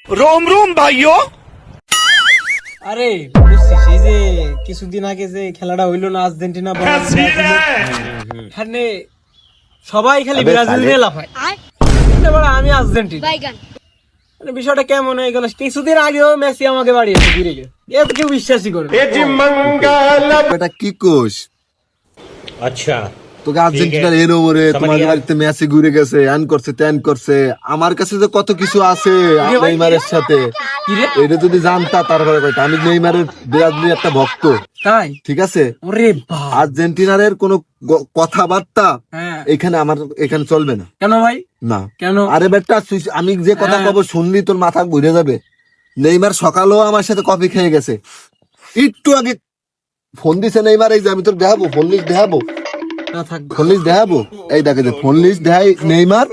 रोम रोम भाइयों। আরে বুঝছিস এই যে কিছুদিন আগে যে খেলাটা হইলো না আর্জেন্টিনা এখানে সবাই খালি ব্রাজিল নিয়ে লাফায় এবার আমি আর্জেন্টিনা মানে বিষয়টা কেমন হয়ে গেল কিছুদিন আগেও মেসি আমাকে বাড়িয়েছে ঘুরে গিয়ে এত কেউ বিশ্বাসই করবে এটা কি কোষ अच्छा তোকে আর্জেন্টিনার এর ওমরে তোমাদের বাড়িতে মেসি ঘুরে গেছে এন করছে তেন করছে আমার কাছে যে কত কিছু আছে নেইমারের সাথে এটা যদি জানতা তারপরে কইতা আমি নেইমারের ব্রাজিলের একটা ভক্ত তাই ঠিক আছে ওরে বাপ আর্জেন্টিনার কোনো কথাবার্তা হ্যাঁ এখানে আমার এখানে চলবে না কেন ভাই না কেন আরে বেটা আমি যে কথা কব শুনলি তোর মাথা ঘুরে যাবে নেইমার সকালেও আমার সাথে কফি খেয়ে গেছে একটু আগে ফোন দিছে নেইমার এই যে আমি তোর দেখাবো ফোন লিস্ট দেখাবো না থাক ফোন লিস্ট দেখাবো এই দেখে যে ফোন লিস্ট দেখাই নেইমার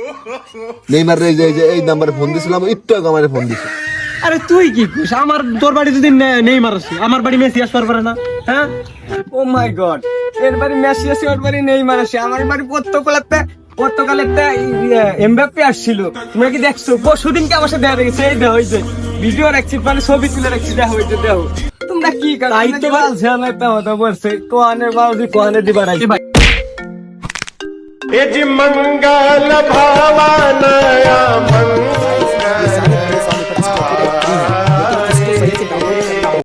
এই নাম্বারে ফোন দিছিলাম একটু আগে আমার ফোন দিছে আরে তুই কি কইস আমার তোর বাড়ি যদি নেইমার আসে আমার বাড়ি মেসি আসবার পারে না হ্যাঁ ও মাই গড এর বাড়ি মেসি আসে ওর বাড়ি নেইমার আসে আমার বাড়ি পর্তুগালে একটা এমবাপ্পে আসছিল তোমরা কি দেখছো পরশুদিনকে আমার সাথে দেখা গেছে এই দেখ হইছে ভিডিও রাখছি মানে ছবি তুলে রাখছি দেখা হইছে দেখো তোমরা কি করো আইতে বলছ না তা হতো বলছে কোয়ানে বাউজি কোয়ানে দিবা রাখি ভাই मंगल भावनया मंगल